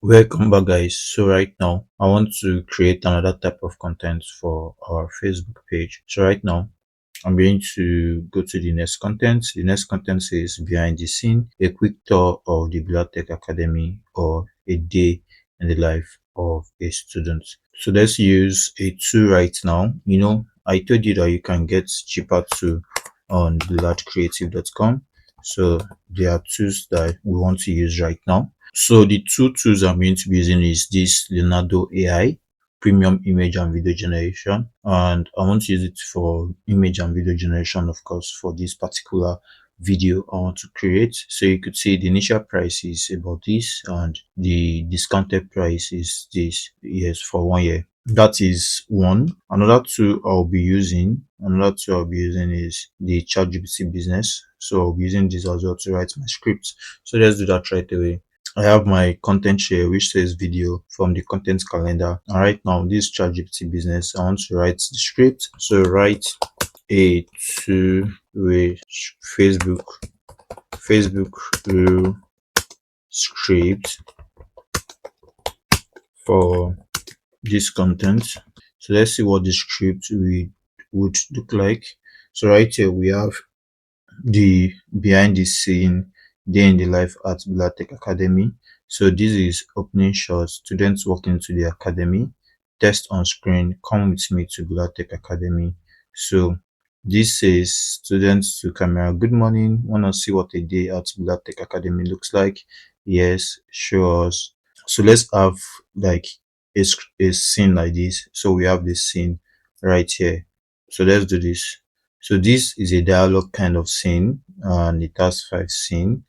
Welcome back, guys. So right now I want to create another type of content for our Facebook page. So right now I'm going to go to the next content. The next content says behind the scene, a quick tour of the Bilatech Academy or a day in the life of a student. So let's use a tool right now. I told you that you can get cheaper tool on bilatcreative.com. So there are tools that we want to use right now. So the two tools I'm going to be using is this Leonardo AI premium image and video generation, and I want to use it for image and video generation, of course, for this particular video I want to create. So you could see the initial price is about this and the discounted price is this, yes, for 1 year. That is one. Another tool I'll be using is the ChatGPT business. So I'll be using this as well to write my script. So let's do that right away. I have my content share which says video from the content calendar. And right now, this ChatGPT business, I want to write the script. So write a two-way Facebook rule script for this content. So let's see what the script would look like. So right here we have the behind the scene day in the life at Bilatech Academy. So this is opening shots, students walking to the academy, test on screen, come with me to Bilatech Academy. So this says students to camera, good morning, wanna see what a day at Bilatech Academy looks like? Yes, show us. So let's have like a scene like this. So we have this scene right here. So let's do this. So this is a dialogue kind of scene and it has 5 scenes.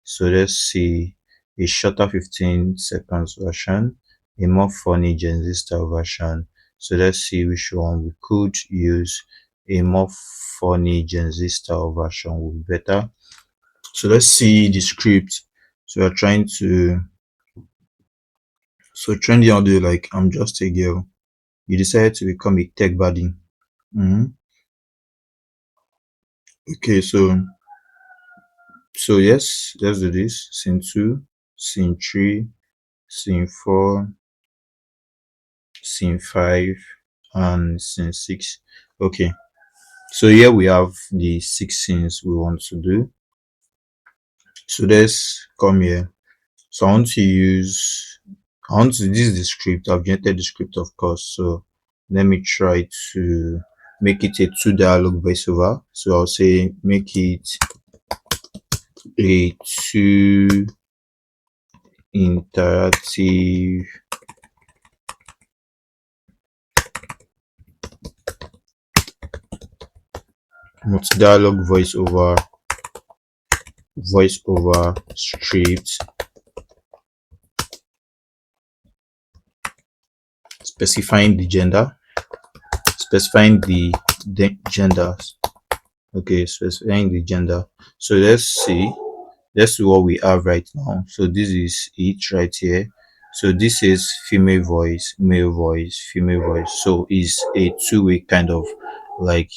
So let's see a shorter 15 seconds version, a more funny Gen Z style version. So let's see which one we could use. A more funny Gen Z style version would be better. So let's see the script. So we're trying to so trendy audio like I'm just a girl. You decided to become a tech baddie. Okay, so yes, let's do this. Scene 2, scene 3, scene 4, scene 5, and scene 6. Okay, so here we have the 6 scenes we want to do. So let's come here. So this is the script. I've generated the script, of course. So let me try to make it a two dialogue voiceover. So I'll say make it a two interactive multi-dialogue voiceover script specifying the genders. Okay, specifying the gender. So let's see what we have right now. So this is it right here. So this is female voice, male voice, female voice. So it's a two-way kind of like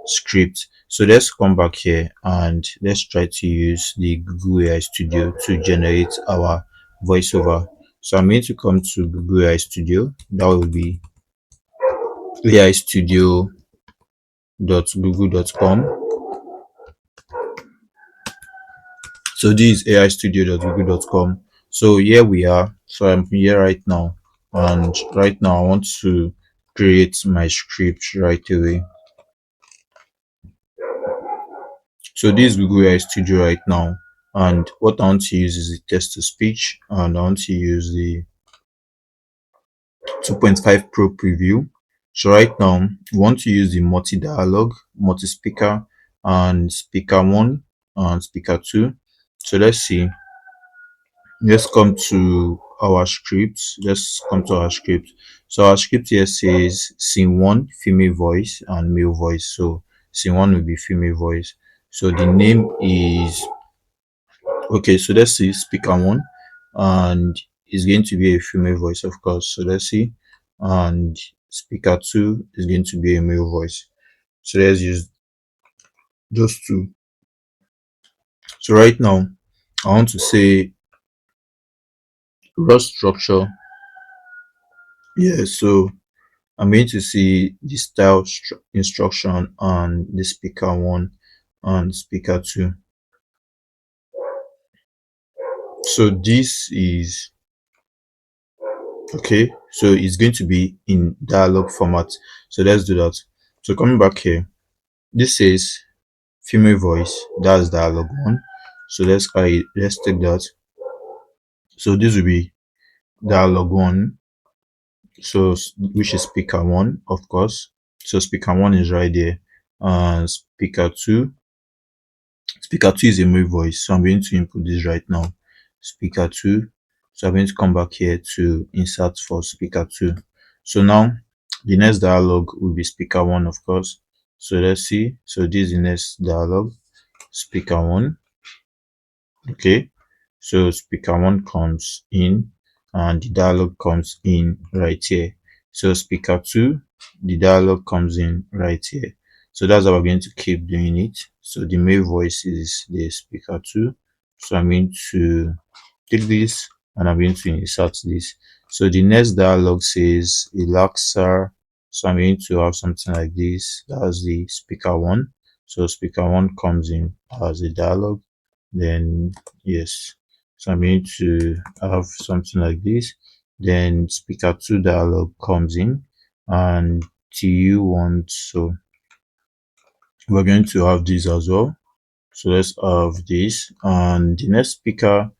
script. So let's come back here and let's try to use the Google AI Studio to generate our voiceover. So I'm going to come to Google AI Studio. That will be aistudio.google.com. So this is aistudio.google.com. So here we are. So I'm here right now, and right now I want to create my script right away. So this is Google AI Studio right now, and what I want to use is the text to speech, and I want to use the 2.5 Pro preview. So right now we want to use the multi-dialogue, multi-speaker, and speaker 1 and speaker 2. So let's see. Let's come to our script. So our script here says scene 1 female voice and male voice. So scene 1 will be female voice. So the name is okay. So let's see speaker 1 and it's going to be a female voice, of course. So let's see, and speaker 2 is going to be a male voice. So let's use those two. So right now I want to say raw structure. Yeah, so I'm going to see the style instruction on the speaker one and speaker two. So this is okay. So it's going to be in dialogue format. So let's do that. So coming back here, this says female voice. That's dialogue one. So let's take that. So this will be dialogue one. So which is speaker one, of course. So speaker one is right there. Speaker two. Speaker 2 is a male voice, so I'm going to input this right now. Speaker 2. So I'm going to come back here to insert for speaker 2. So now the next dialogue will be speaker 1, of course. So let's see. So this is the next dialogue. Speaker 1. Okay. So speaker 1 comes in and the dialogue comes in right here. So speaker 2, the dialogue comes in right here. So that's how we're going to keep doing it. So the male voice is the speaker 2. So I'm going to take this and I'm going to insert this. So the next dialogue says Alexa. So I'm going to have something like this. That's the speaker 1. So speaker 1 comes in as a dialogue. Then yes. So I'm going to have something like this. Then speaker 2 dialog comes in and TU1. So we're going to have this as well. So let's have this and the next speaker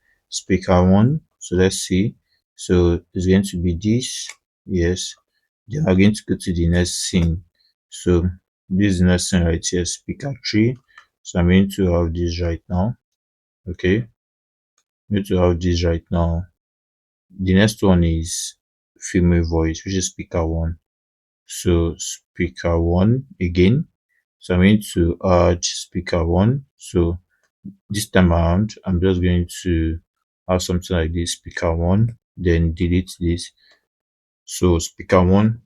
1. So let's see. So it's going to be this. Yes. Then we're going to go to the next scene. So this is the next scene right here, speaker 3. So I'm going to have this right now. Okay. Need to have this right now. The next one is female voice, which is speaker 1. So speaker 1 again. So I'm going to add speaker 1. So this time around, I'm just going to have something like this, speaker 1, then delete this. So speaker 1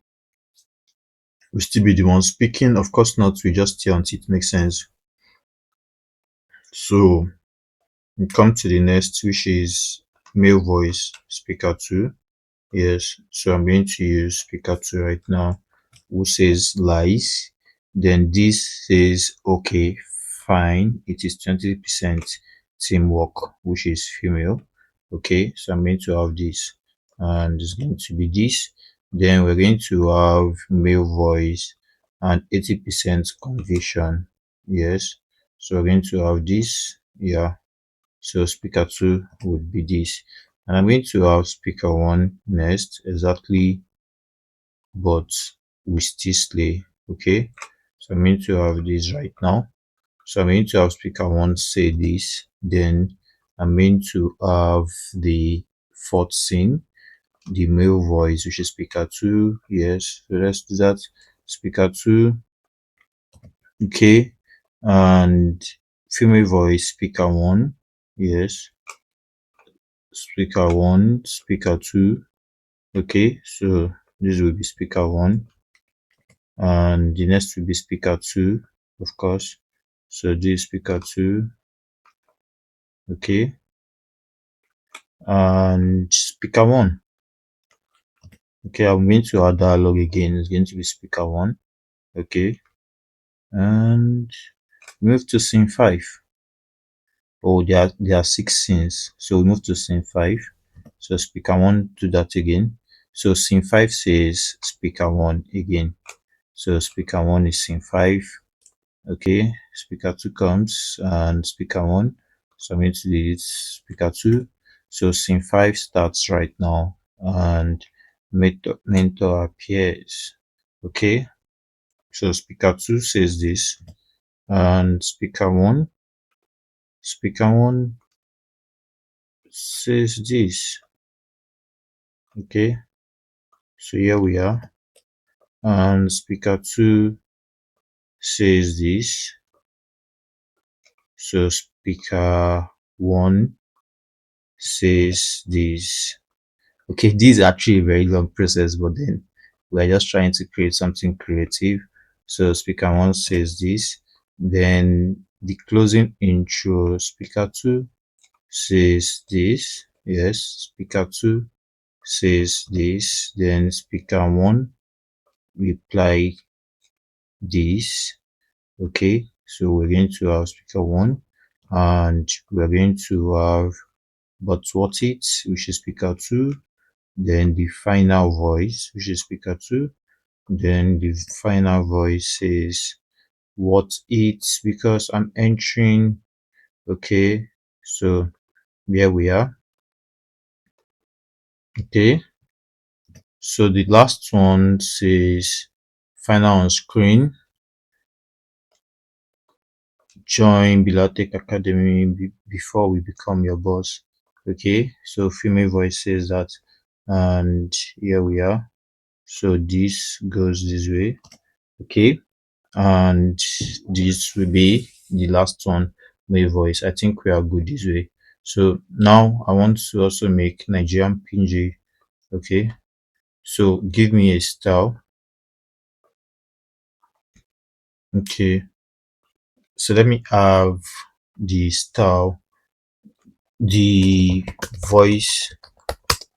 will still be the one speaking. Of course not, we just stay until it makes sense. So we come to the next, which is male voice, speaker 2. Yes, so I'm going to use speaker 2 right now, who says lies. Then this says okay, fine. It is 20% teamwork, which is female. Okay, so I'm going to have this, and it's going to be this. Then we're going to have male voice and 80% conviction. Yes, so we're going to have this. Yeah, so speaker 2 would be this. And I'm going to have speaker 1 next, exactly, but we still slay. Okay. So I'm going to have this right now. So I'm going to have speaker 1 say this. Then I'm going to have the fourth scene, the male voice, which is speaker 2. Yes. So let's do that. Speaker 2. Okay. And female voice, speaker 1. Yes. Speaker 1, speaker 2. Okay, so this will be speaker 1 and the next will be speaker 2, of course. So this is speaker 2. Okay, and speaker 1. Okay, I'm going to add dialogue again. It's going to be speaker 1. Okay, and move to scene 5. Oh, there are 6 scenes, so we move to scene 5. So speaker 1, do that again. So scene 5 says speaker 1 again. So speaker 1 is scene 5. Okay, speaker 2 comes and speaker 1. So I'm going to delete speaker 2. So scene 5 starts right now and mentor appears. Okay, so speaker 2 says this and speaker 1 says this. Okay, so here we are and speaker 2 says this. So speaker 1 says this. Okay, this is actually a very long process, but then we're just trying to create something creative. So speaker 1 says this, then the closing intro, speaker 2 says this. yes, speaker 2 says this, then speaker 1 reply this. Okay, so we're going to have speaker 1 and we're going to have but what it, which is speaker 2, then the final voice, which is speaker 2, then the final voice is what it, because I'm entering. Okay, so here we are. Okay, so the last one says final on screen, join Bilatech Academy before we become your boss. Okay, so female voice says that, and here we are. So this goes this way. Okay, and this will be the last one, male voice. I think we are good this way. So now I want to also make Nigerian PNG. Okay, so give me a style. Okay, so let me have the style, the voice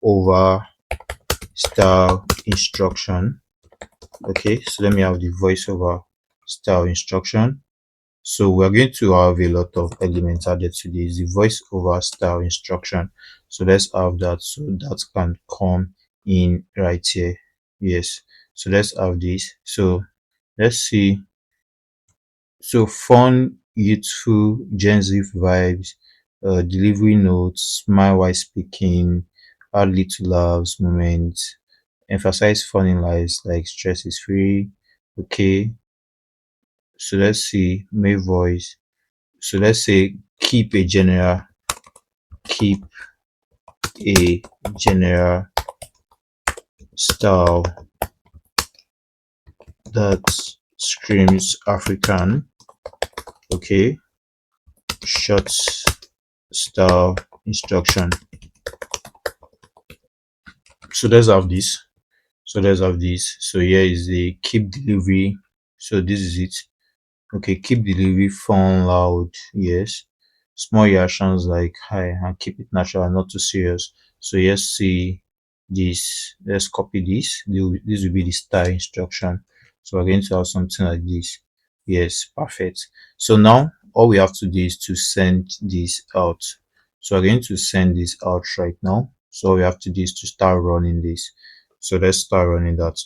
over style instruction. Okay, so let me have the voiceover style instruction. So we're going to have a lot of elements added to this, the voiceover style instruction. So let's have that, so that can come in right here. Yes, so let's have this. So let's see. So fun, youthful, Gen Z vibes, delivery notes, smile while speaking, add little laughs, moments, emphasize fun in lives like stress is free. Okay, so let's see, my voice. So let's say keep a general style that screams African. Okay, short style instruction. So let's have this. So let's have this. So here is the keep delivery. So this is it. Okay, keep delivery fun, loud. Yes. Small reactions like hi and keep it natural, not too serious. So let's see this. Let's copy this. This will be the style instruction. So we're going to have something like this. Yes, perfect. So now all we have to do is to send this out. So we're going to send this out right now. So all we have to do is to start running this. So let's start running that.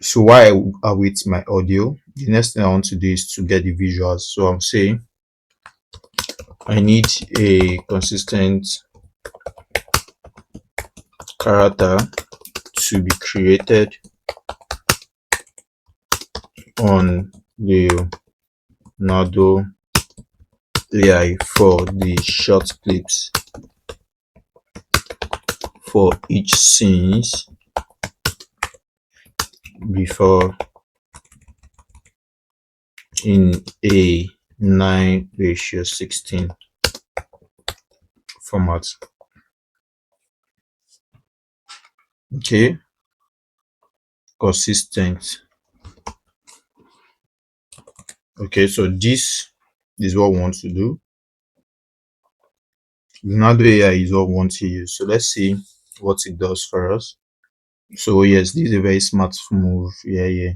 So while I await my audio, the next thing I want to do is to get the visuals. So I'm saying I need a consistent character to be created on the Nado AI for the short clips for each scenes before in a 9:16 format. Okay, consistent. Okay, so this is what we want to do. Leonardo AI is what we want to use. So let's see what it does for us. So yes, this is a very smart move. Yeah.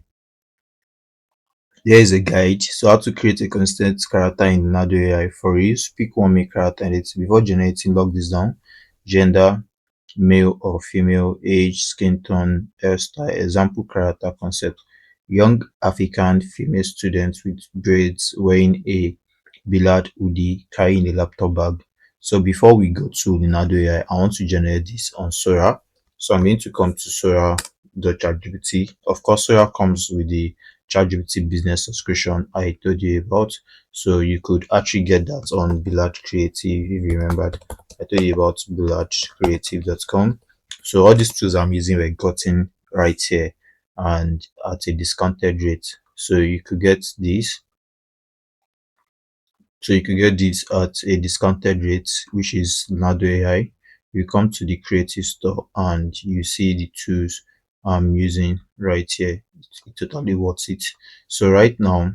Here is a guide. So how to create a consistent character in Leonardo AI. For you, pick one main character and it's before generating, log this down. Gender, male or female, age, skin tone, hairstyle, example character concept. Young African female student with braids wearing a billard hoodie carrying a laptop bag. So before we go to Leonardo AI, I want to generate this on Sora. So I'm going to come to Sora.ChatGPT. Of course, Sora comes with the ChatGPT business subscription I told you about. So you could actually get that on Billard Creative if you remembered. I told you about billardcreative.com. So all these tools I'm using were gotten right here and at a discounted rate. So you could get this. So you could get this at a discounted rate, which is Nado AI. You come to the creative store and you see the tools I'm using right here. It's totally worth it. So right now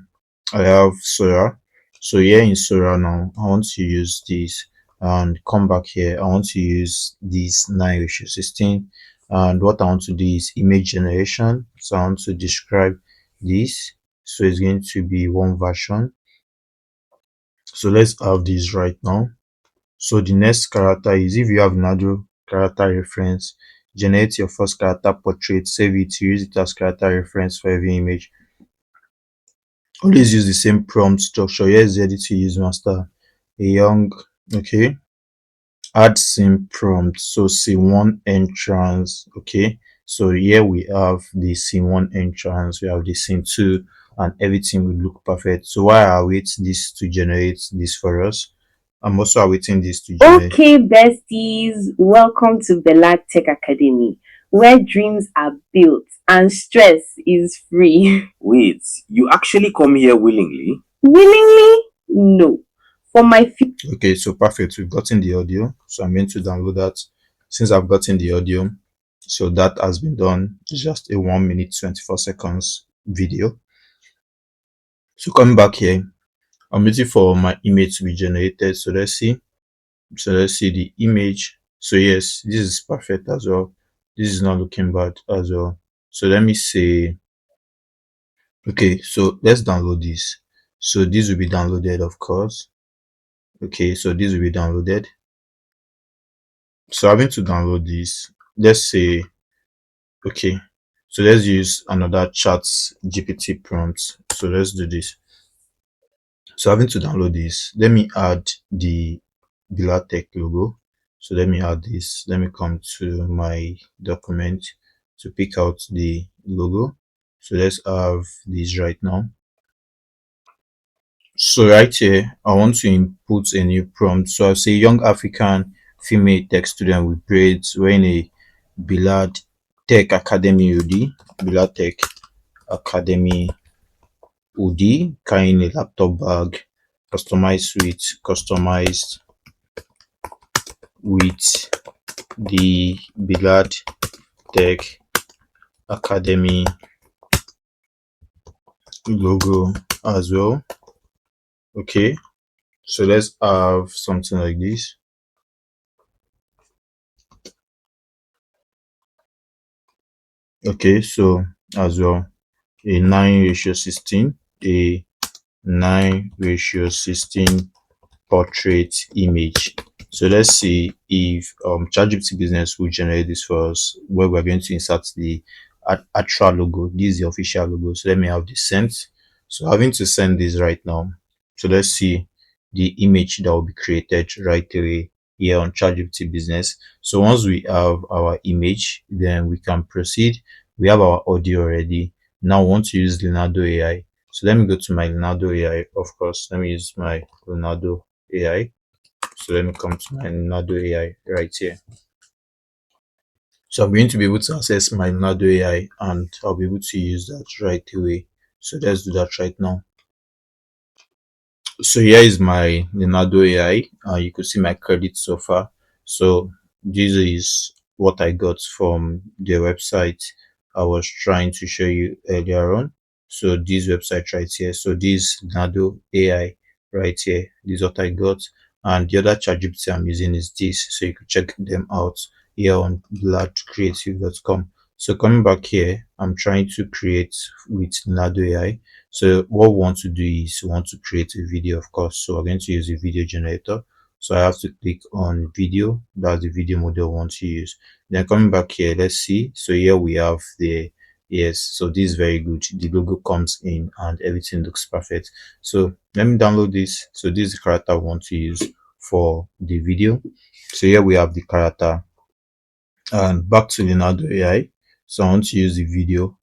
I have Sora. So here in Sora now, I want to use this and come back here. I want to use this 9:16, and what I want to do is image generation. So I want to describe this. So it's going to be one version. So let's have this right now. So the next character is, if you have another character reference, generate your first character portrait, save it, use it as character reference for every image. Always use the same prompt structure. Here's the edit to use master. A young, okay. Add scene prompt. So scene one entrance, okay. So here we have the scene one entrance, we have the scene two, and everything will look perfect. So while I wait this to generate this for us, I'm also awaiting this to generate. Okay, besties, welcome to Bella Tech Academy, where dreams are built and stress is free. Wait, you actually come here willingly? Willingly? No. For my Okay, so perfect. We've gotten the audio. So I'm going to download that. Since I've gotten the audio, so that has been done. It's just a 1 minute 24 seconds video. So coming back here, I'm waiting for my image to be generated. So let's see. So let's see the image. So yes, this is perfect as well. This is not looking bad as well. So let me say, okay, so let's download this. So this will be downloaded, of course. Okay, so this will be downloaded. So having to download this, let's say, okay, so let's use another chat GPT prompt. So let's do this. So having to download this, let me add the Bilatech logo. So let me add this. Let me come to my document to pick out the logo. So let's have this right now. So right here, I want to input a new prompt. So I'll say young African female tech student with braids wearing a Bilad Tech Academy hoodie. Bilad Tech Academy hoodie, carrying a laptop bag, customized with the Bilad Tech Academy logo as well. Okay, so let's have something like this. Okay, so as well, a 9:16, a 9:16 portrait image. So let's see if ChatGPT Business will generate this for us, where we're going to insert the actual logo. This is the official logo. So let me have this sent. So having to send this right now. So let's see the image that will be created right away here on ChatGPT Business. So once we have our image, then we can proceed. We have our audio already. Now we want to use Leonardo AI. So let me go to my Leonardo AI, of course. Let me use my Leonardo AI. So let me come to my Leonardo AI right here. So I'm going to be able to access my Leonardo AI and I'll be able to use that right away. So let's do that right now. So here is my Leonardo AI. You could see my credit so far. So this is what I got from the website I was trying to show you earlier on. So this website right here. So this Leonardo AI right here. This is what I got. And the other ChatGPT I'm using is this. So you could check them out here on bladcreative.com. So coming back here, I'm trying to create with Leonardo AI. So what we want to do is we want to create a video, of course. So we're going to use a video generator. So I have to click on video. That's the video model we want to use. Then coming back here, let's see. So here we have the, yes, so this is very good. The logo comes in and everything looks perfect. So let me download this. So this is the character I want to use for the video. So here we have the character, and back to Leonardo AI. So I want to use the video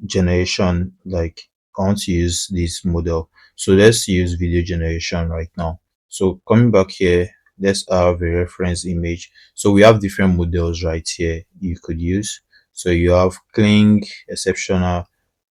generation, like I want to use this model. So let's use video generation right now. So coming back here, let's have a reference image. So we have different models right here you could use. So you have clean, exceptional,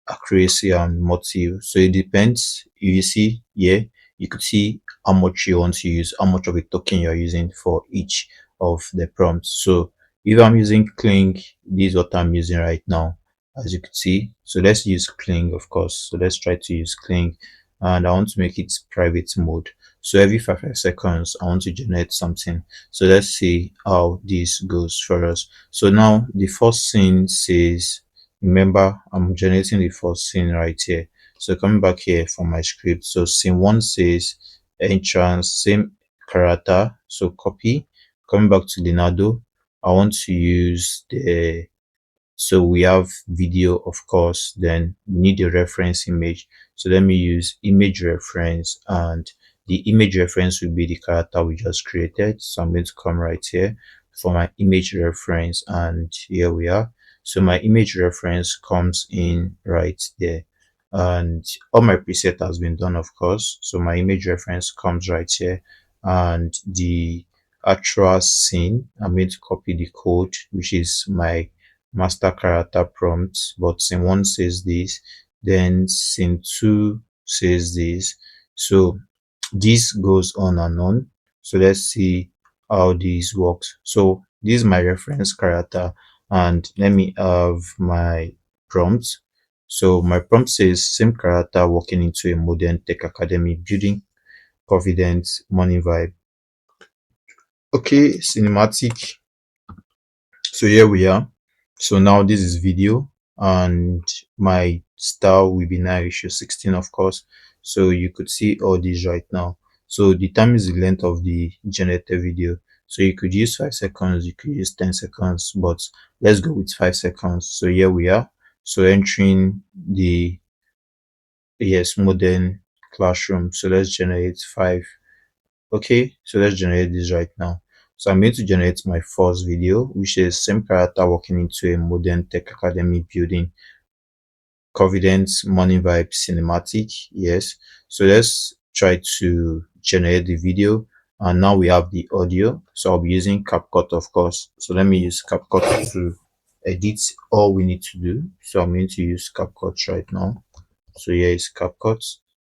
accuracy, and motive. So it depends. You see here, you could see how much you want to use, how much of a token you're using for each of the prompts. So if I'm using Kling, this is what I'm using right now, as you can see. So let's use Kling, of course. So let's try to use Kling, and I want to make it private mode. So every 5 seconds I want to generate something. So let's see how this goes for us. So now the first scene says, remember I'm generating the first scene right here. So coming back here for my script, so scene 1 says entrance, same character, so copy. Coming back to Leonardo, I want to use the, so we have video, of course, then we need a reference image. So let me use image reference, and the image reference will be the character we just created. So I'm going to come right here for my image reference, and here we are. So my image reference comes in right there, and all my preset has been done, of course. So my image reference comes right here, and the actual scene, I'm going to copy the code, which is my master character prompt, but scene 1 says this, then scene 2 says this. So this goes on and on. So let's see how this works. So this is my reference character, and let me have my prompt. So my prompt says same character walking into a modern tech academy building, confidence, money vibe. Okay, cinematic. So here we are. So now this is video, and my style will be 9:16, of course. So you could see all these right now. So the time is the length of the generated video. So you could use 5 seconds, you could use 10 seconds, but let's go with 5 seconds. So here we are. So entering the, yes, modern classroom. So let's generate 5. Okay, so let's generate this right now. So I'm going to generate my first video, which is same character walking into a modern tech academy building, confidence, money vibe, cinematic. Yes, so let's try to generate the video, and now we have the audio. So I'll be using CapCut, of course. So let me use CapCut to edit all we need to do. So I'm going to use CapCut right now. So here is CapCut,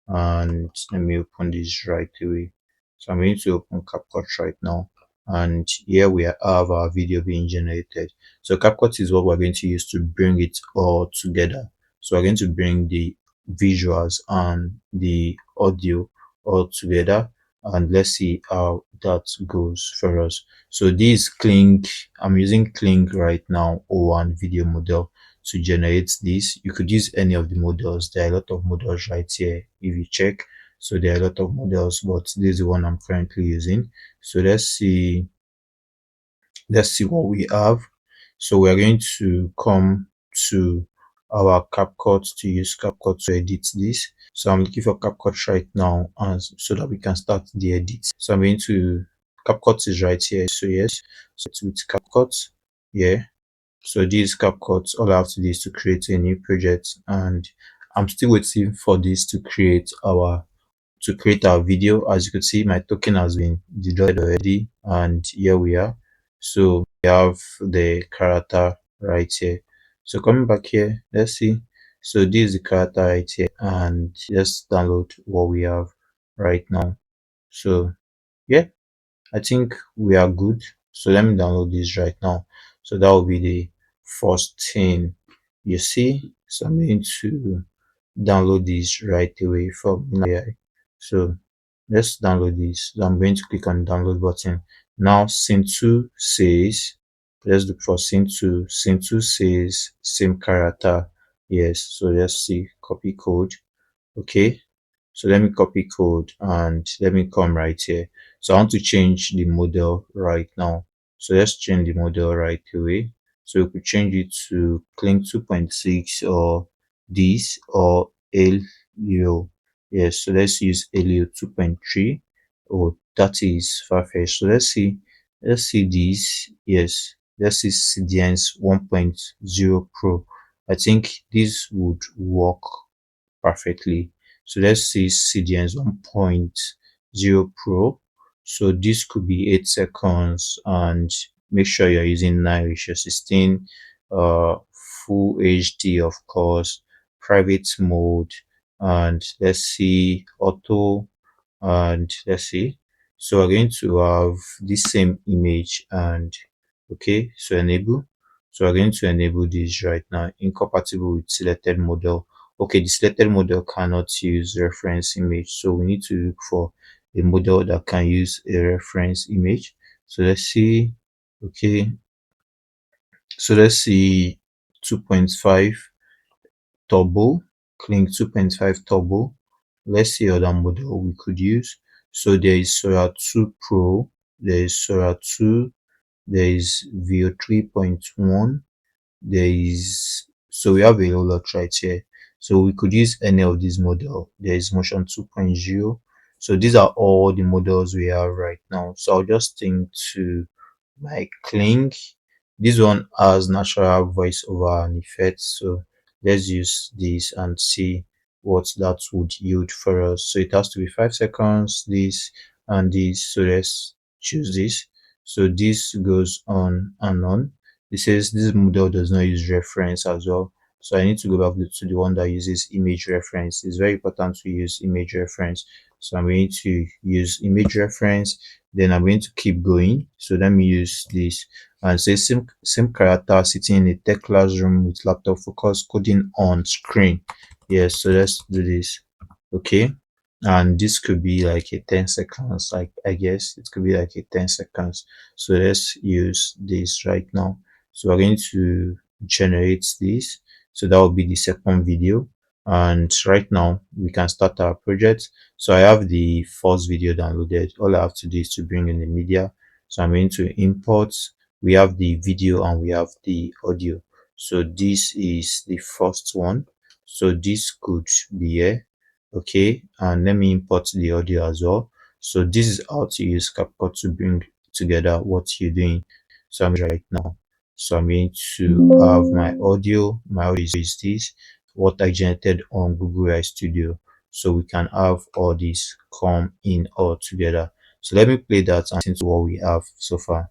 and let me open this right away. So I'm going to open CapCut right now, and here we have our video being generated. So CapCut is what we're going to use to bring it all together. So we're going to bring the visuals and the audio all together, and let's see how that goes for us. So this Kling, I'm using Kling right now, O1 video model to generate this. You could use any of the models. There are a lot of models right here if you check. So there are a lot of models, but this is the one I'm currently using. So let's see what we have. So we are going to come to our CapCut to use CapCut to edit this. So I'm looking for CapCut right now, and so that we can start the edit. So I'm going to, CapCut is right here. So yes, so it's with CapCut. Yeah. So this CapCut, all I have to do is to create a new project, and I'm still waiting for this to create our video. As you can see, my token has been deployed already, and here we are. So we have the character right here. So coming back here, let's see. So this is the character right here, and let's download what we have right now. So yeah, I think we are good. So let me download this right now. So that will be the first thing you see. So I'm going to download this right away from AI. So let's download this. So I'm going to click on download button. Now scene 2 says, let's look for scene 2. Scene 2 says same character. Yes. So let's see, copy code. Okay, so let me copy code and let me come right here. So I want to change the model right now. So let's change the model right away. So we could change it to Kling 2.6 or this or Helio. Yes, so let's use Helio 2.3. Oh, that is far-fetched. So let's see this. Yes, let's see CDN's 1.0 Pro. I think this would work perfectly. So let's see CDN's 1.0 Pro. So this could be 8 seconds, and make sure you're using 9:16, uh, full HD, of course, private mode, and let's see auto, and let's see. So we're going to have this same image, and okay, so enable. So we're going to enable this right now, incompatible with selected model. Okay, the selected model cannot use reference image, so we need to look for a model that can use a reference image. So let's see. Okay, so let's see 2.5 turbo, Kling 2.5 turbo. Let's see other model we could use. So there is Sora 2 Pro, there is Sora 2, there is Veo 3.1, there is, so we have a whole lot right here. So we could use any of these model. There is Motion 2.0. So these are all the models we have right now. So I'll just think to my Kling. This one has natural voiceover and effects. So let's use this and see what that would yield for us. So it has to be 5 seconds, this and this. So let's choose this. So this goes on and on. It says this model does not use reference as well. So I need to go back to the one that uses image reference. It's very important to use image reference. So I'm going to use image reference. Then I'm going to keep going. So let me use this and say same character sitting in a tech classroom with laptop focus coding on screen. Yes, so let's do this. Okay, and this could be like a 10 seconds, like I guess it could be like a 10 seconds. So let's use this right now. So we're going to generate this. So that will be the second video, and right now we can start our project. So I have the first video downloaded. All I have to do is to bring in the media. So I'm going to import. We have the video and we have the audio. So this is the first one. So this could be here. Okay, and let me import the audio as well. So this is how to use CapCut to bring together what you're doing. So I'm right now. So I'm going to have my audio. My audio is this, what I generated on Google AI Studio. So we can have all this come in all together. So let me play that and listen to what we have so far.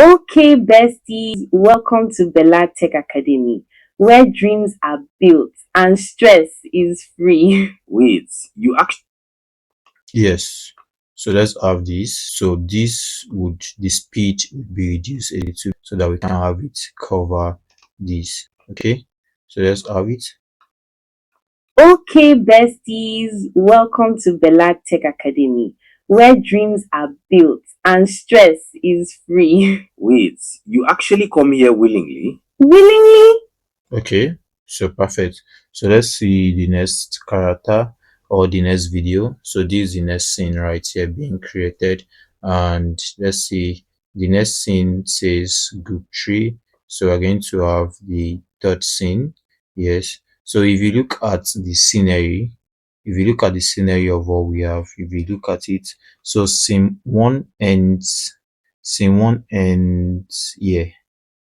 Okay, besties, welcome to Bella Tech Academy, where dreams are built and stress is free. Wait, you actually Yes. So let's have this. So this would, the speed would be reduced a little so that we can have it cover this. Okay. So let's have it. Okay, besties, welcome to Bella Tech Academy, where dreams are built and stress is free. wait, you actually come here willingly? Willingly? Okay. So perfect. So let's see the next character or the next video. So this is the next scene right here being created, and let's see, the next scene says group 3. So we're going to have the third scene. Yes. So if you look at the scenery, if you look at the scenery of what we have, if you look at it, so scene one ends here.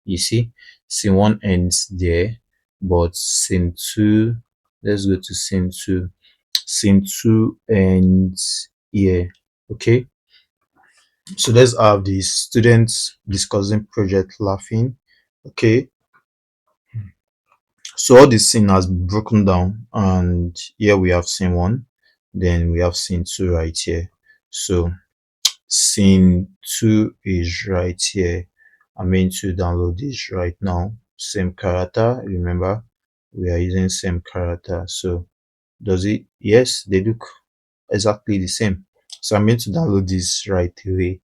You see, scene 1 ends there, but scene 2, let's go to scene 2. Scene 2 ends here. Okay, so let's have the students discussing project laughing. Okay, so all this scene has broken down, and here we have scene 1, then we have scene 2 right here. So scene 2 is right here. I'm going to download this right now. Same character, remember we are using same character. So does it, yes, they look exactly the same. So I'm going to download this right away.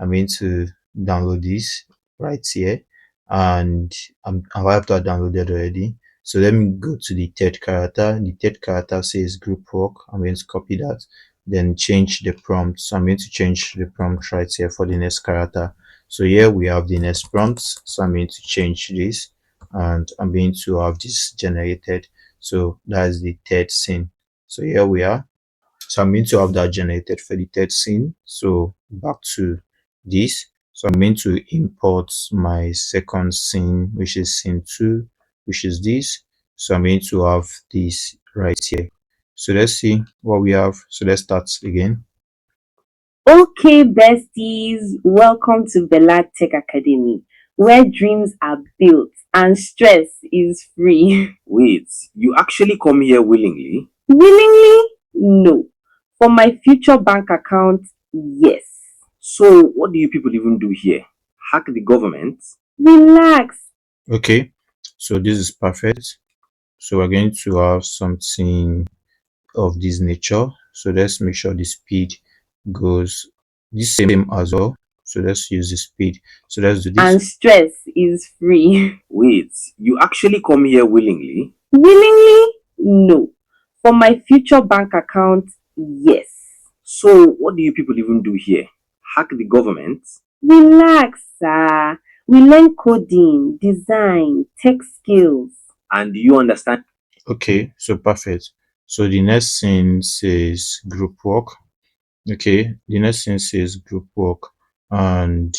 I'm going to download this right here, and I have that downloaded already. So let me go to the third character. The third character says group work. I'm going to copy that, then change the prompt. So I'm going to change the prompt right here for the next character. So here we have the next prompt. So I'm going to change this, and I'm going to have this generated. So that's the third scene. So here we are. So I'm going to have that generated for the third scene. So back to this. So I'm going to import my second scene, which is scene 2, which is this. So I'm going to have this right here. So let's see what we have. So let's start again. Okay, besties, welcome to Bella Tech Academy, where dreams are built and stress is free. Wait, you actually come here willingly? Willingly? No. For my future bank account, yes. So, what do you people even do here? Hack the government? Relax. Okay, so this is perfect. So we're going to have something of this nature. So let's make sure the speed goes this same as well. So let's use the speed. So let's do this. And stress is free. Wait, you actually come here willingly? Willingly? No. For my future bank account, yes. So, what do you people even do here? Hack the government? Relax, sir. We learn coding, design, tech skills. And do you understand? Okay, so perfect. So the next thing says group work. Okay, the next thing says group work, and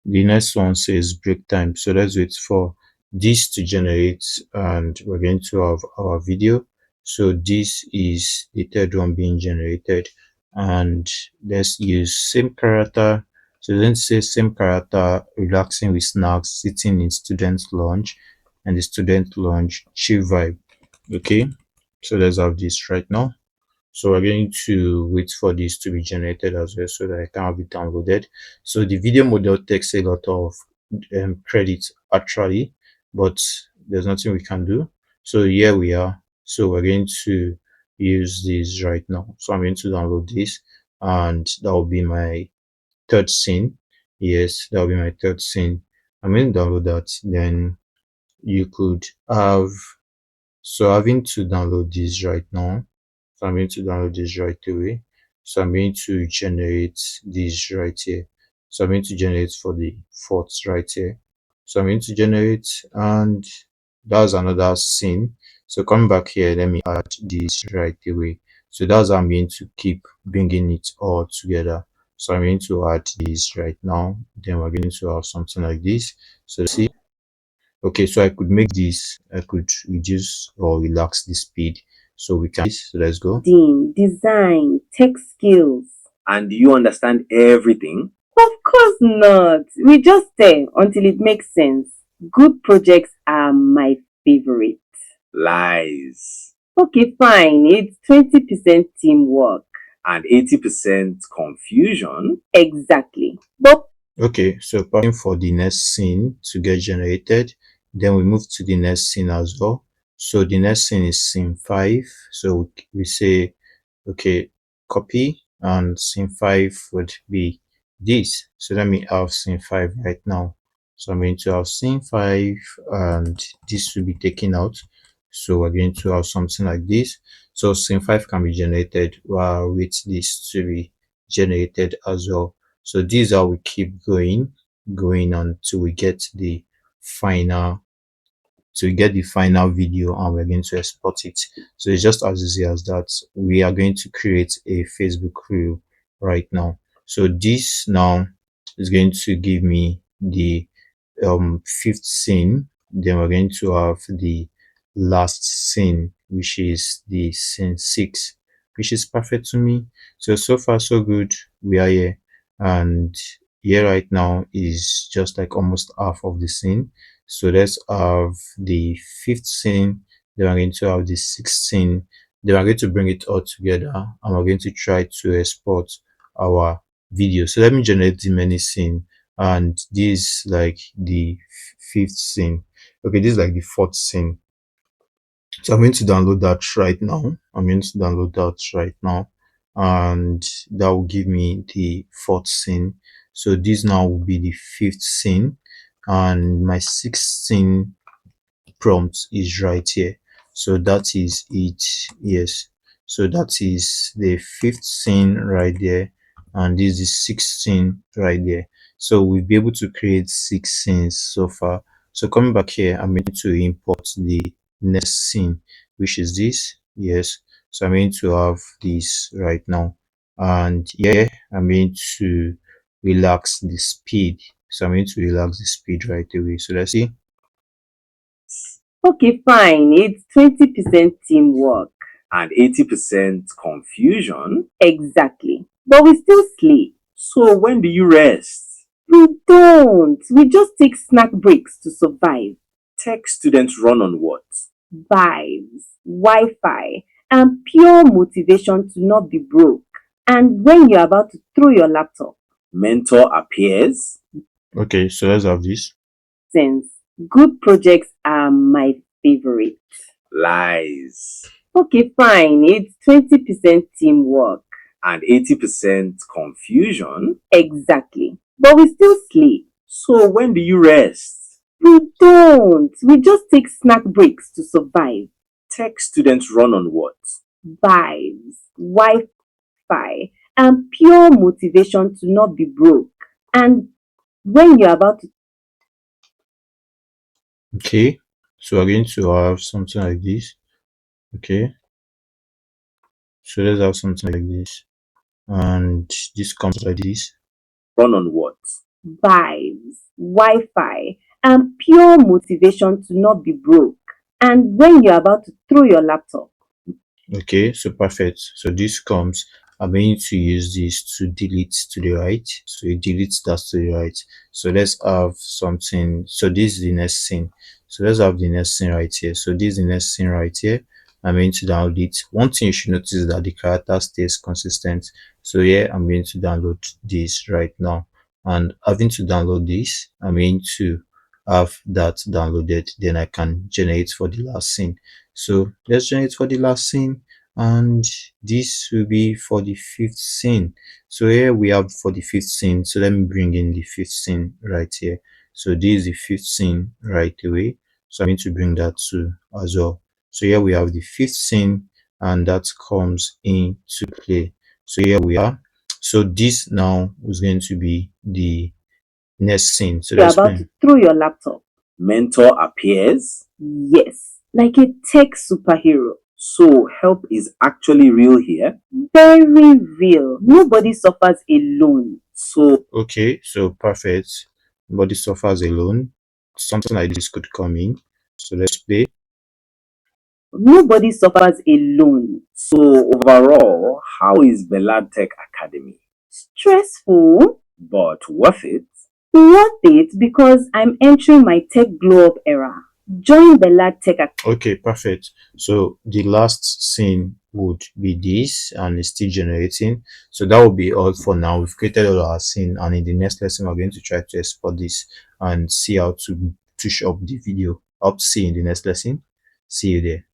the next one says break time. So let's wait for this to generate, and we're going to have our video. So this is the third one being generated, and let's use same character. So then say same character, relaxing with snacks, sitting in student lounge, and the student lounge chill vibe. Okay, so let's have this right now. So we're going to wait for this to be generated as well so that I can have it downloaded. So the video model takes a lot of credit actually, but there's nothing we can do. So here we are. So we're going to use this right now. So I'm going to download this, and that will be my third scene. Yes, that will be my third scene. I'm going to download that. Then you could have, so having to download this right now. So I'm going to download this right away. So I'm going to generate this right here. So I'm going to generate for the fourth right here. So I'm going to generate, and that's another scene. So come back here, let me add this right away. So that's how I'm going to keep bringing it all together. So I'm going to add this right now. Then we're going to have something like this. So see, okay, so I could make this, I could reduce or relax the speed. So we can, so let's go. Design, tech skills. And do you understand everything? Of course not. We just stay until it makes sense. Good projects are my favorite. Lies. Okay, fine. It's 20% teamwork. And 80% confusion? Exactly. But Okay, so passing for the next scene to get generated, then we move to the next scene as well. So the next scene is scene 5. So we say, okay, copy, and scene 5 would be this. So let me have scene 5 right now. So I'm going to have scene 5, and this will be taken out. So we're going to have something like this. So scene 5 can be generated while with this to be generated as well. So these are we keep going until we get the final, to get the final video, and we're going to export it. So it's just as easy as that. We are going to create a Facebook reel right now. So this now is going to give me the fifth scene. Then we're going to have the last scene, which is the scene 6, which is perfect to me. So far so good. We are here, and here right now is just like almost half of the scene. So let's have the fifth scene, then we're going to have the sixth scene, then we're going to bring it all together, and we're going to try to export our video. So let me generate the many scene, and this like the fifth scene. Okay, this is like the fourth scene. So I'm going to download that right now. I'm going to download that right now, and that will give me the fourth scene. So this now will be the fifth scene, and my sixth scene prompt is right here. So that is it. Yes. So that is the fifth scene right there, and this is the sixth scene right there. So we'll be able to create 6 scenes so far. So coming back here, I'm going to import the next scene, which is this. Yes. So I'm going to have this right now, and yeah, I'm going to relax the speed. So I'm going to relax the speed right away. So let's see. okay, fine. It's 20% teamwork. And 80% confusion? Exactly. But we still sleep. So, when do you rest? We don't. We just take snack breaks to survive. Tech students run on what? Vibes, Wi Fi, and pure motivation to not be broke. And when you're about to throw your laptop, Mentor appears? Okay, so let's have this. since good projects are my favorite. Lies. Okay, fine. It's 20% teamwork. And 80% confusion. Exactly. But we still sleep. So when do you rest? We don't. We just take snack breaks to survive. Tech students run on what? Vibes, Wi-Fi, and pure motivation to not be broke. And when you're about to Okay, so we're going to have something like this. Okay, so let's have something like this, and this comes like this. Run on what? vibes, Wi-Fi, and pure motivation to not be broke. And when you're about to throw your laptop, Okay, so perfect. So this comes, I'm going to use this to delete to the right. So it deletes that to the right. So let's have something. So this is the next scene. So let's have the next scene right here. So this is the next scene right here. I'm going to download it. One thing you should notice is that the character stays consistent. So yeah, I'm going to download this right now. And having to download this, I'm going to have that downloaded. Then I can generate for the last scene. So let's generate for the last scene, and this will be for the fifth scene. So here we have for the fifth scene. So let me bring in the fifth scene right here. So this is the fifth scene right away. So I'm going to bring that to as well. So here we have the fifth scene, and that comes into play. So here we are. So this now is going to be the next scene. So you're let's about play. to throw your laptop. Mentor appears. Yes, like a tech superhero. So help is actually real here. Very real. Nobody suffers alone. So Okay, so perfect. Body suffers alone. Something like this could come in. So let's play. Nobody suffers alone. so overall, how is Bellad Tech Academy? Stressful? But worth it? Worth it because I'm entering my tech glow up era. Join the Lad Tech Academy. Okay, perfect. So the last scene would be this, and it's still generating. So that will be all for now. We've created all our scene, and in the next lesson, we're going to try to export this and see how to touch up the video. Hope to see you in the next lesson. See you there.